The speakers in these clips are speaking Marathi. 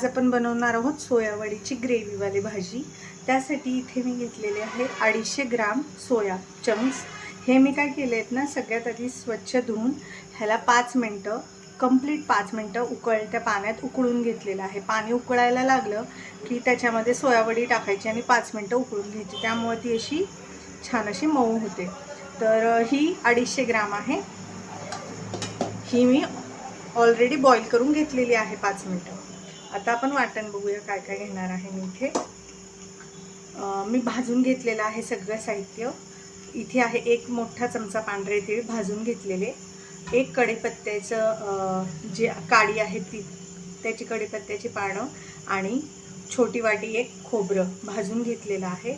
आज आपण बनवणार आहोत सोयावडीची ग्रेव्हीवाली भाजी। त्यासाठी इथे मी घेतलेले आहे 250 ग्राम सोया चंक्स। हे मी काय केले आहेत ना, सगळ्यात आधी स्वच्छ धुवून ह्याला 5 मिनिटं कंप्लीट 5 मिनिटं उकळत्या पाण्यात उकळून घेतलेलं आहे। पाणी उकळायला लागलं की त्याच्यामध्ये सोयावडी टाकायची आणि 5 मिनिटं उकळून घ्यायची, त्यामुळे ती अशी छान अशी मऊ होते। तर ही 250 ग्राम आहे। ही मी ऑलरेडी बॉईल करून घेतलेली आहे 5 मिनिटं। आता आपण वाटण बघूया काय काय घेणार आहे। मी इथे मी भाजून घेतलेलं आहे सगळं साहित्य। इथे आहे 1 मोठा चमचा पांढरे तीळ भाजून घेतलेले, 1 कढीपत्त्याचं जी काडी आहे ती त्याची कढीपत्त्याची पानं आणि छोटी वाटी 1 खोबरं भाजून घेतलेलं आहे।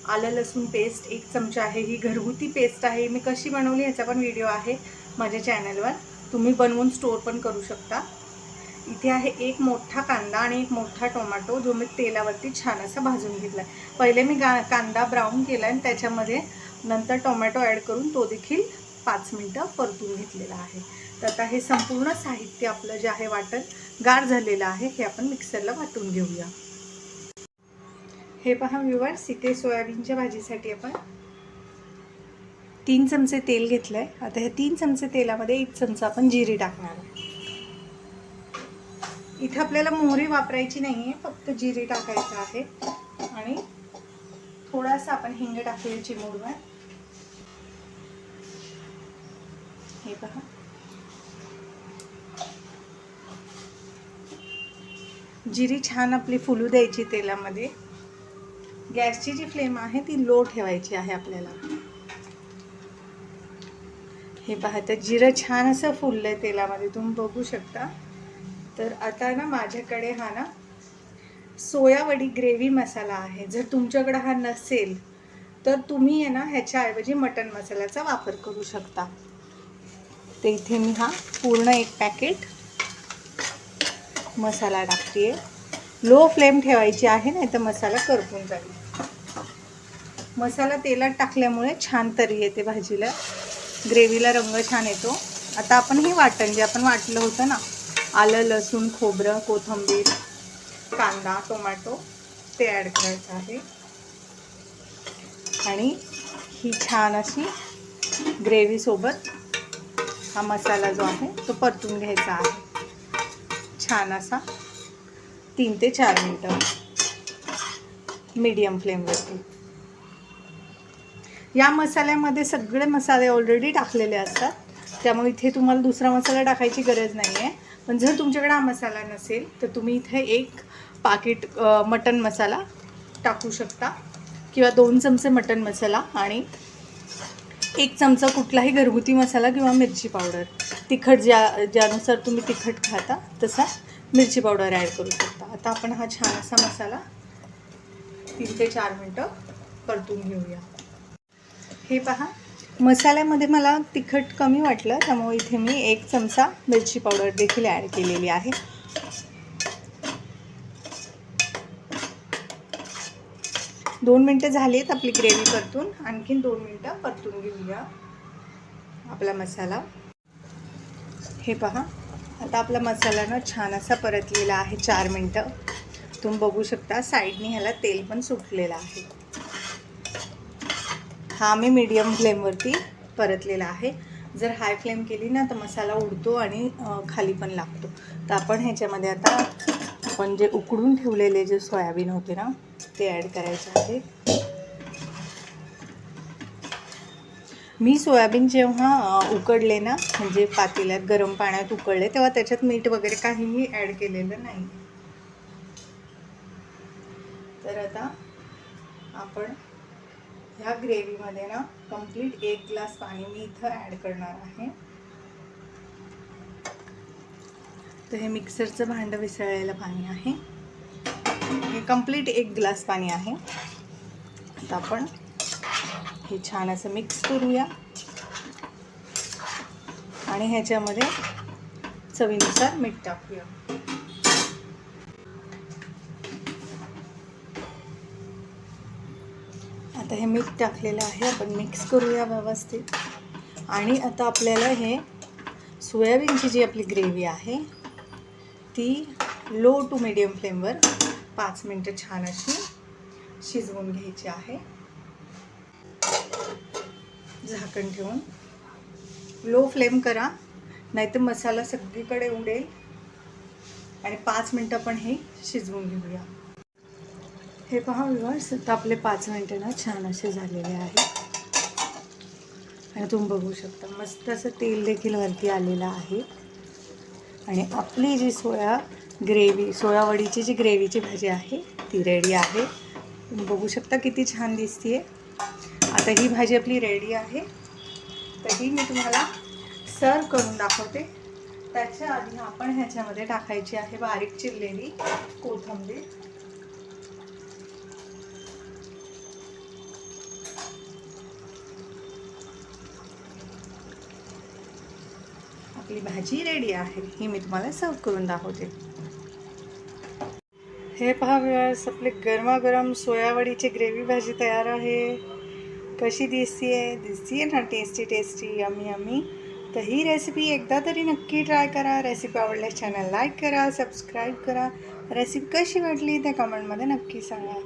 आलं लसूण पेस्ट 1 चमचा आहे। ही घरगुती पेस्ट आहे। मी कशी बनवली ह्याचा पण व्हिडिओ आहे माझ्या चॅनलवर, तुम्ही बनवून स्टोर पण करू शकता। इथे आहे 1 मोठा कांदा आणि 1 मोठा टोमॅटो, जो मी तेलावरती छान असा भाजून घेतला। पहिले मी कांदा ब्राऊन केला आणि त्याच्यामध्ये नंतर टोमॅटो ॲड करून तो देखील 5 मिनिटं परतून घेतलेला आहे। तर आता हे संपूर्ण साहित्य आपलं जे आहे वाटण गार झालेलं आहे, हे आपण मिक्सरला वाटून घेऊया। हे पहा व्ह्यूअर्स, इथे सोयाबीनच्या भाजीसाठी आपण 3 चमचे तेल घेतलंय। आता ह्या 3 चमचे तेलामध्ये 1 चमचा आपण जिरे टाकणार आहे। इथे आपल्याला मोहरी वापरायची नाहीये, फक्त जिरे टाकायचं आहे आणि थोडासा आपण हिंग टाकूया चिमूटभर। हे पहा, जिरी छान आपली फुलू द्यायची तेलामध्ये। गॅसची जी फ्लेम आहे ती लो ठेवायची आहे आपल्याला। हे पहा, तर जिरं छान असं फुललंय तेलामध्ये, तुम्ही बघू शकता। तर आता ना माझ्याकडे हा ना सोयावडी ग्रेव्ही मसाला आहे। जर तुमच्याकडे हा नसेल तर तुम्ही आहे ना ह्याच्याऐवजी मटन मसाल्याचा वापर करू शकता। तर इथे मी हा पूर्ण 1 पॅकेट मसाला टाकते। लो फ्लेम ठेवायची आहे, नाही तर मसाला करपून जाईल। मसाला तेलात टाकल्यामुळे छान तरी येते भाजीला, ग्रेव्हीला रंग छान येतो। आता आपण हे वाटण जे आपण वाटलं होतं ना, आलं लसूण खोबरं कोथिंबीर कांदा टोमॅटो, ते ॲड करायचं आहे आणि ही छान अशी ग्रेव्ही सोबत हा मसाला जो आहे तो परतून घ्यायचा आहे छान असा 3 ते 4 मिनिटं मीडियम फ्लेमवरती। या मसाल्यामध्ये सगळे मसाले ऑलरेडी टाकलेले असतात, त्यामुळे इथे तुम्हाला दुसरा मसाला टाकायची गरज नाही आहे। पण जर तुमच्याकडे हा मसाला नसेल तर तुम्ही इथे 1 पाकिट मटन मसाला टाकू शकता किंवा 2 चमचे मटन मसाला आणि 1 चमचा कुठलाही घरगुती मसाला किंवा मिरची पावडर, तिखट ज्यानुसार तुम्ही तिखट खाता तसा मिरची पावडर ॲड करू शकता। आता आपण हा छान असा मसाला 3 ते 4 मिनिटं परतून घेऊया। हे पहा, मसाल्यामध्ये मला तिखट कमी वाटलं, त्यामुळे इथे मी 1 चमचा मिरची पावडर देखील ॲड केलेली आहे। 2 मिनिटं झालीत आपली ग्रेव्ही परतून, आणखीन 2 मिनिटं परतून घेऊया आपला मसाला। हे पहा, आता आपला मसाला ना छान असा परतलेला आहे 4 मिनिटं। तुम्ही बघू शकता साईडने ह्याला तेल पण सुटलेलं आहे। हा मी मीडियम फ्लेमवरती परतलेला आहे। जर हाय फ्लेम केली ना तर मसाला उडतो आणि खाली पण लागतो। तर आपण ह्याच्यामध्ये आता आपण जे उकडून ठेवलेले जे सोयाबीन होते ना ते ॲड करायचे आहे। मी सोयाबीन जेव्हा उकडले ना, म्हणजे पातेल्यात गरम पाण्यात उकळले, तेव्हा त्याच्यात मीठ वगैरे काहीही ॲड केलेलं नाही। तर आता आपण ह्या ग्रेव्हीमध्ये ना कंप्लीट 1 ग्लास पाणी मी इथं ॲड करणार आहे। तर हे मिक्सरचं भांडं विसळलेलं पाणी आहे, हे कंप्लीट 1 ग्लास पाणी आहे। आता आपण हे छान असं मिक्स करूया आणि ह्याच्यामध्ये चवीनुसार मीठ टाकूया। आता हे मीठ टाकलेलं आहे, आपण मिक्स करूया व्यवस्थित। आणि आता आपल्याला हे सोयाबीनची जी आपली ग्रेव्ही आहे ती लो टू मीडियम फ्लेमवर 5 मिनटं छान अशी शिजवून घ्यायची आहे. झाकण ठेवून लो फ्लेम करा, नाहीतर मसाला सगळीकडे उडेल. आणि 5 मिनटं पण हे शिजवून घेऊया. हे पहा व्ह्यूअर्स, आता आपले 5 मिनटं ना छान असे झालेले आहेत. आणि तुम्ही बघू शकता मस्त असं तेल देखील वरती आलेलं आहे. आणि आपली जी सोया वडीची जी ग्रेव्हीची भाजी आहे ती रेडी आहे. तुम्ही बघू शकता किती छान दिसते. आता ही भाजी आपली रेडी आहे. तर ही मी तुम्हाला सर्व करून दाखवते. त्याच्या आधी आपण ह्याच्यामध्ये टाकायची आहे बारीक चिरलेली कोथिंबीर. आपली भाजी रेडी आहे. ही मी तुम्हाला सर्व करून दाखवते. हे पहा व्ह्यूअर्स, आपले गरमागरम सोयावडीची ग्रेव्ही भाजी तयार आहे. कशी दिसतीये ना, टेस्टी यम्मी यम्मी. तर ही रेसिपी एकदा तरी नक्की ट्राय करा. रेसिपी आवडल्यास चॅनल लाईक करा, सबस्क्राईब करा. रेसिपी कशी वाटली ते कमेंटमध्ये नक्की सांगा.